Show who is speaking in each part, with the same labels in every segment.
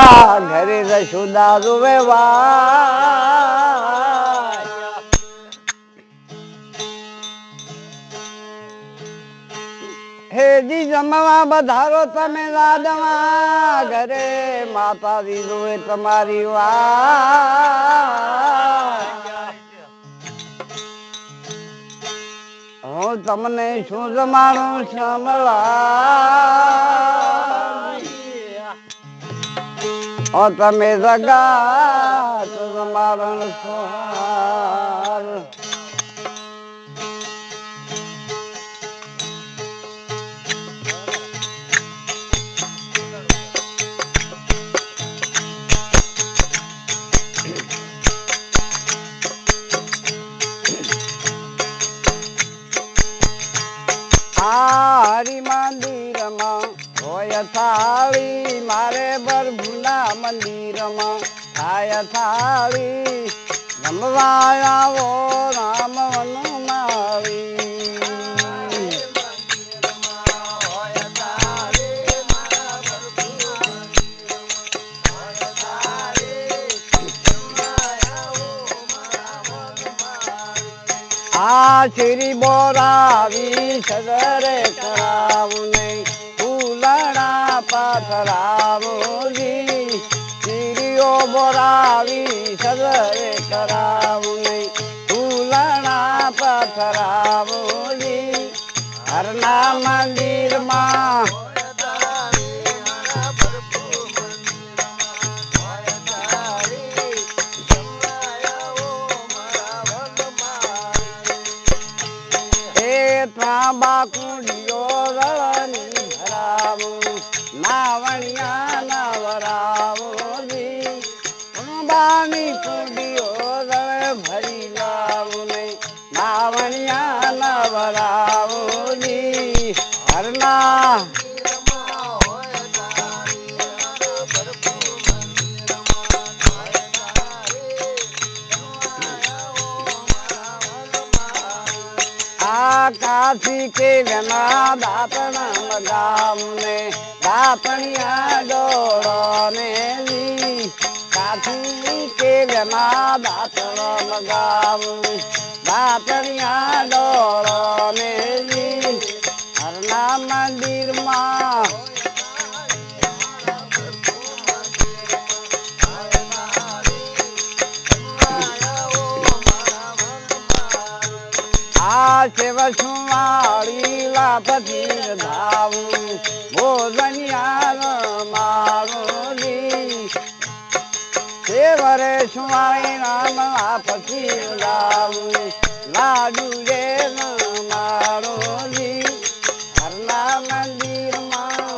Speaker 1: ઘરે જશોદા રોવે હેજી જમવા વધારો તમે લાડવા ઘરે માતાજી રોવે તમારી હું તમને શું જમાડું સમલા તમે જગા જમાડણ સોહાર હરી મંદિરમાં હોય થાળી મારે પ્રભુના મંદિરમાં થાય થાળી રમવા આવો રામ વનમાળી આ શ્રી બોરાવી સદરે કરાવું નહીં ફૂલણા પાથરાવોજી શ્રીઓ બોરાવી સદરે કરાવું નહીં ફૂલણા પાથરાવોજી હરના મંદિરમાં બાકુડીઓ રળની ભરાવું નાવણિયા નવરાવોજી બાની કુડીઓ રળ ભરી લાવું નહીં નાવણિયા નવરાવોજી હરના કાથી કે વેના દાતણા મગાવને દાતણિયા ડોળો ને કાથી કે વેના દાતણા મગાવને દાતણિયા ડોળો ને હરના મંદિરમાં શિવ સુવાળી લાપતી ધાવું ભોજનિયા મારોલી શિવરે સુવાળી રામ લાપતી ધાવું લાડુ રે મારોલી હરના મંદિરમાં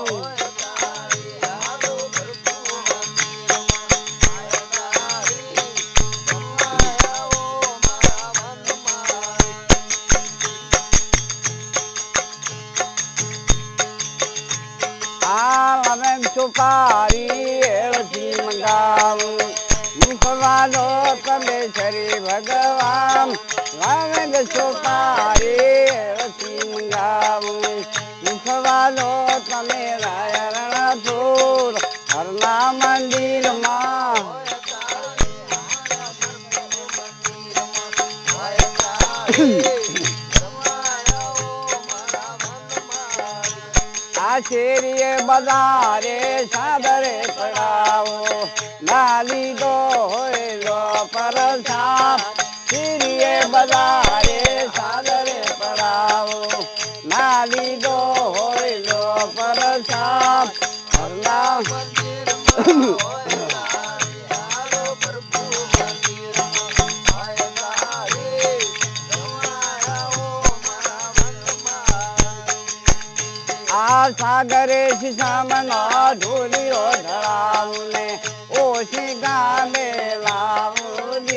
Speaker 1: સુપારી એળથી મંગાવું મુખવાલો તમે શ્રી ભગવાન વાંગ સુપારી એળથી મંગાવું મુખવાલો તમે રાયણ ચોર હરના મંદિરમાં શેરીએ બજારે સાદરે પડાવો નાલી દો હોય પરસાપ શેરીએ બજારે સાદરે પડાવો નાલી દો હોય પરસાપ હરના સાગરે શિશામનો ઢોલીઓ ધરાવું ને ઓછી ગામે લાવું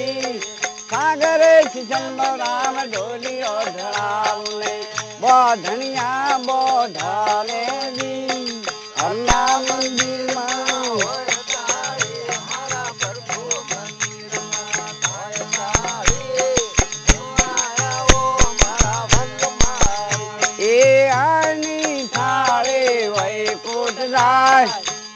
Speaker 1: સાગરે શિશમનો રામ ઢોલીઓ ધરાવું ને બોધણિયા બોધાને હરના મંદિરમાં થાય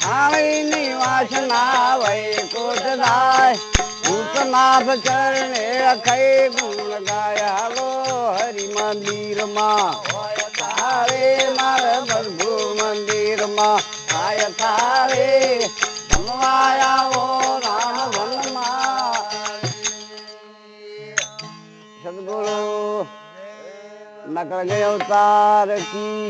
Speaker 1: થાળી નિવાસ ના વૈકુંઠ જાય ભૂતનાથ ચરણે અખઈ ગુણ ગાય હાલો હરિ મંદિરમાં તારે મારા પ્રભુ મંદિરમાં આય તારે જમવાયાઓ રામ વનમાં સદગુરુ નકળ ગયો અવતાર કી